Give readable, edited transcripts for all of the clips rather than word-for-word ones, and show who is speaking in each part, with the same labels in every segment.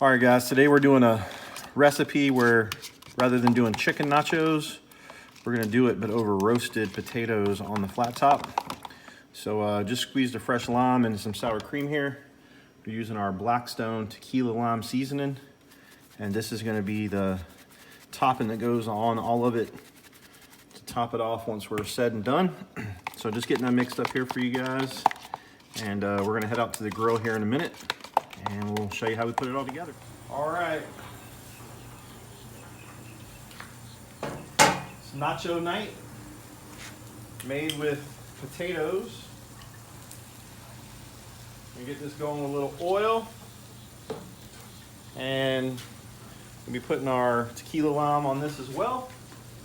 Speaker 1: All right, guys, today we're doing a recipe where rather than doing chicken nachos, we're gonna do it but over roasted potatoes on the flat top. So just squeezed a fresh lime and some sour cream here. We're using our Blackstone Tequila Lime seasoning, and this is gonna be the topping that goes on all of it to top it off once we're said and done. So just getting that mixed up here for you guys, and we're gonna head out to the grill here in a minute, and we'll show you how we put it all together. All right. It's nacho night, made with potatoes. We get this going with a little oil, and we'll be putting our tequila lime on this as well.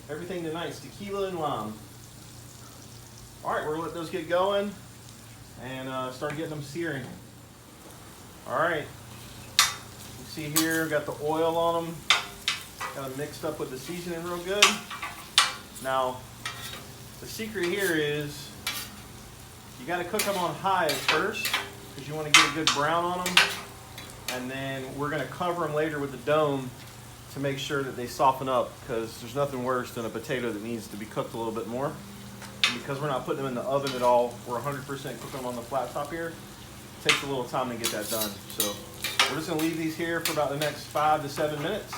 Speaker 1: Everything tonight's tequila and lime. All right, we're gonna let those get going and start getting them searing. All right, you see here, got the oil on them, got them mixed up with the seasoning real good. Now, the secret here is you gotta cook them on high at first because you wanna get a good brown on them, and then we're gonna cover them later with the dome to make sure that they soften up, because there's nothing worse than a potato that needs to be cooked a little bit more. And because we're not putting them in the oven at all, we're 100% cooking them on the flat top here. It takes a little time to get that done. So we're just gonna leave these here for about the next 5 to 7 minutes,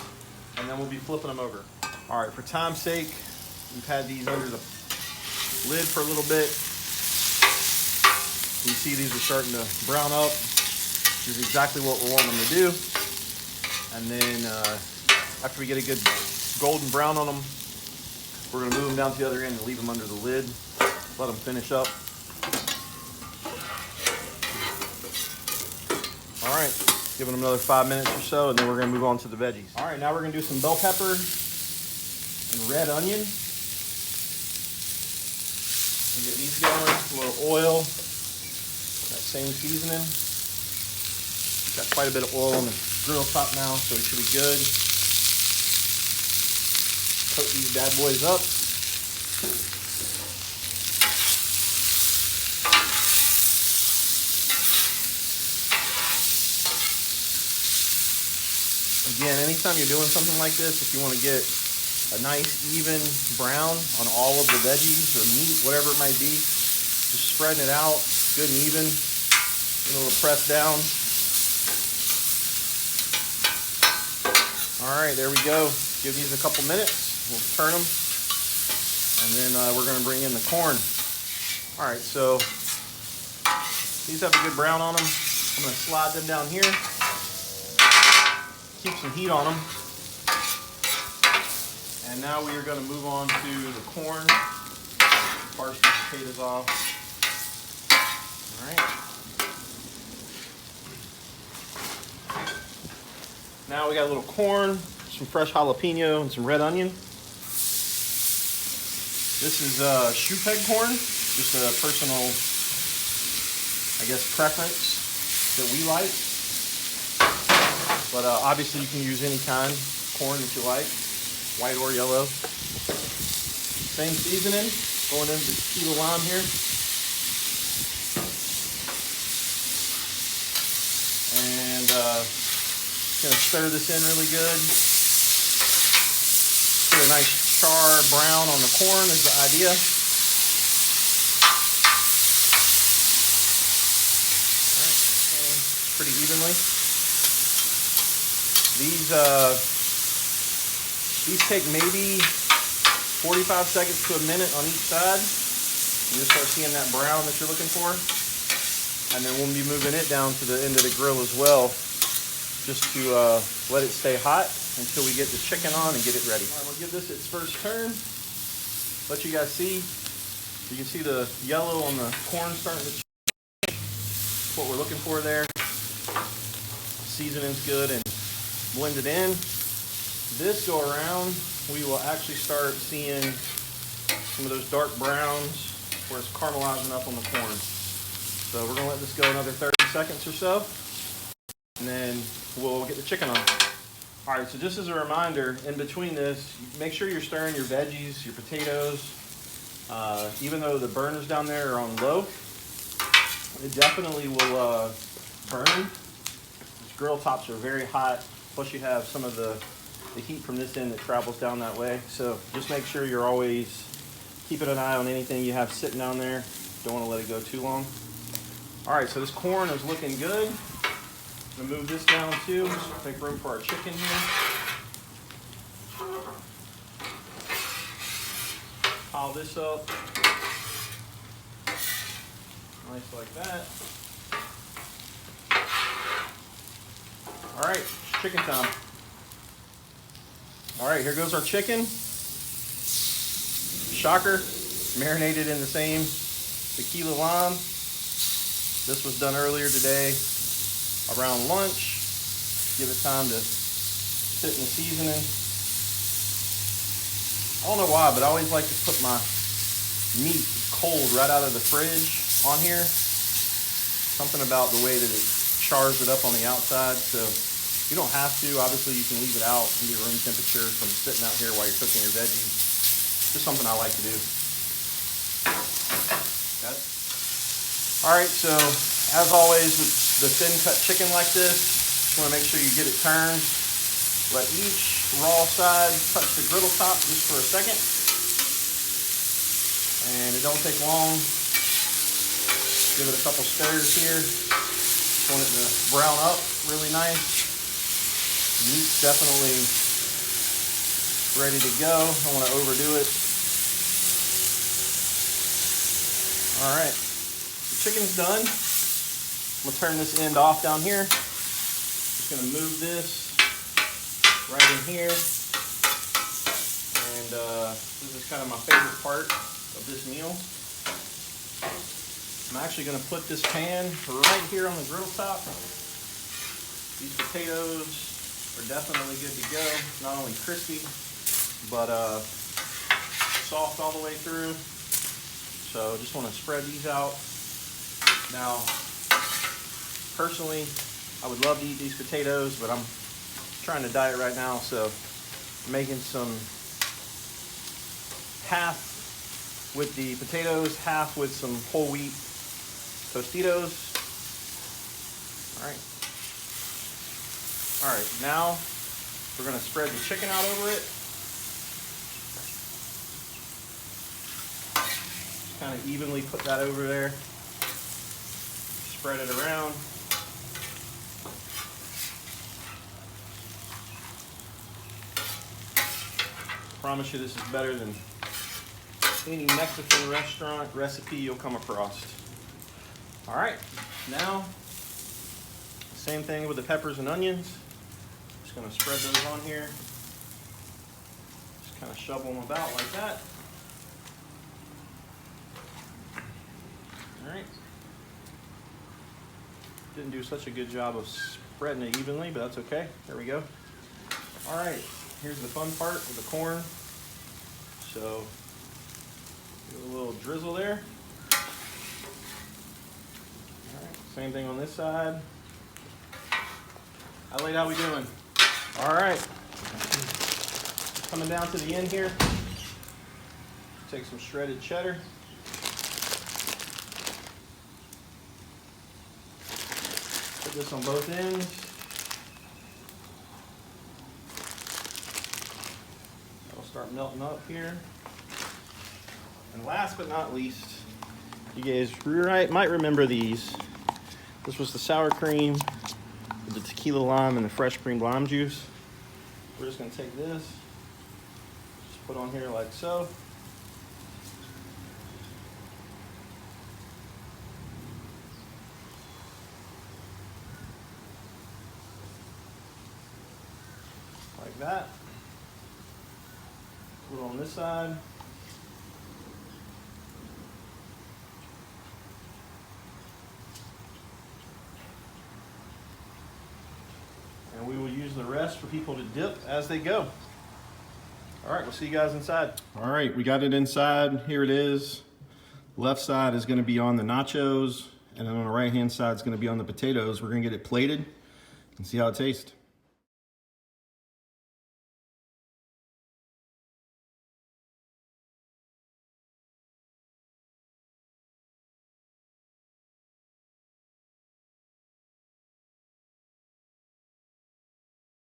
Speaker 1: and then we'll be flipping them over. All right, for time's sake, we've had these under the lid for a little bit. You see these are starting to brown up, which is exactly what we're wanting them to do. And then after we get a good golden brown on them, we're gonna move them down to the other end and leave them under the lid, let them finish up. All right, giving them another 5 minutes or so, and then we're gonna move on to the veggies. All right, now we're gonna do some bell pepper and red onion. And get these going, a little oil, that same seasoning. Got quite a bit of oil on the grill top now, so it should be good. Coat these bad boys up. Again, anytime you're doing something like this, if you want to get a nice even brown on all of the veggies or meat, whatever it might be, just spreading it out good and even, get a little press down. All right, there we go. Give these a couple minutes. We'll turn them, and then we're gonna bring in the corn. All right, so these have a good brown on them. I'm gonna slide them down here. Keep some heat on them. And now we are gonna move on to the corn. Parse these potatoes off. All right. Now we got a little corn, some fresh jalapeno, and some red onion. This is shoe peg corn, just a personal, I guess, preference that we like. But obviously you can use any kind of corn that you like, white or yellow. Same seasoning, going into the tequila lime here. And gonna stir this in really good. Get a nice char brown on the corn is the idea. All right, pretty evenly. These take maybe 45 seconds to a minute on each side. You'll start seeing that brown that you're looking for. And then we'll be moving it down to the end of the grill as well, just to let it stay hot until we get the chicken on and get it ready. All right, we'll give this its first turn. Let you guys see. You can see the yellow on the corn starting to change. That's what we're looking for there. Seasoning's good and blended in. This go around, we will actually start seeing some of those dark browns where it's caramelizing up on the corn. So we're gonna let this go another 30 seconds or so, and then we'll get the chicken on. All right, so just as a reminder, in between this, make sure you're stirring your veggies, your potatoes. Even though the burners down there are on low, it definitely will burn. There's grill tops are very hot. Plus you have some of the heat from this end that travels down that way. So just make sure you're always keeping an eye on anything you have sitting down there. Don't want to let it go too long. All right, so this corn is looking good. I'm gonna move this down too. Just make room for our chicken here. Pile this up. Nice like that. All right, chicken time. All right, here goes our chicken. Shocker, marinated in the same tequila lime. This was done earlier today around lunch. Give it time to sit in the seasoning. I don't know why, but I always like to put my meat cold right out of the fridge on here. Something about the way that it chars it up on the outside. So you don't have to. Obviously, you can leave it out into room temperature from sitting out here while you're cooking your veggies. Just something I like to do. Got it? All right, so as always with the thin cut chicken like this, just want to make sure you get it turned. Let each raw side touch the griddle top just for a second. And it don't take long. Give it a couple stirs here. Just want it to brown up really nice. The meat's definitely ready to go. Don't want to overdo it. All right, the chicken's done. I'm gonna turn this end off down here. Just gonna move this right in here. And this is kind of my favorite part of this meal. I'm actually gonna put this pan right here on the griddle top. These potatoes are definitely good to go. Not only crispy, but soft all the way through. So just want to spread these out. Now, personally, I would love to eat these potatoes, but I'm trying to diet right now, so I'm making some half with the potatoes, half with some whole wheat Tostitos. All right, now we're gonna spread the chicken out over it. Kind of evenly put that over there. Spread it around. Promise you this is better than any Mexican restaurant recipe you'll come across. All right, now same thing with the peppers and onions. Just gonna spread those on here. Just kind of shovel them about like that. All right. Didn't do such a good job of spreading it evenly, but that's okay. There we go. All right, here's the fun part with the corn. So, do a little drizzle there. All right, same thing on this side. Adelaide, how we doing? All right. Coming down to the end here. Take some shredded cheddar. Put this on both ends. It'll start melting up here. And last but not least, you guys might remember these. This was the sour cream with the tequila lime and the fresh creamed lime juice. We're just gonna take this, just put on here like so. Like that. Put it on this side. And we will use the rest for people to dip as they go. All right, we'll see you guys inside. All right, we got it inside. Here it is. Left side is gonna be on the nachos, and then on the right-hand side is gonna be on the potatoes. We're gonna get it plated and see how it tastes.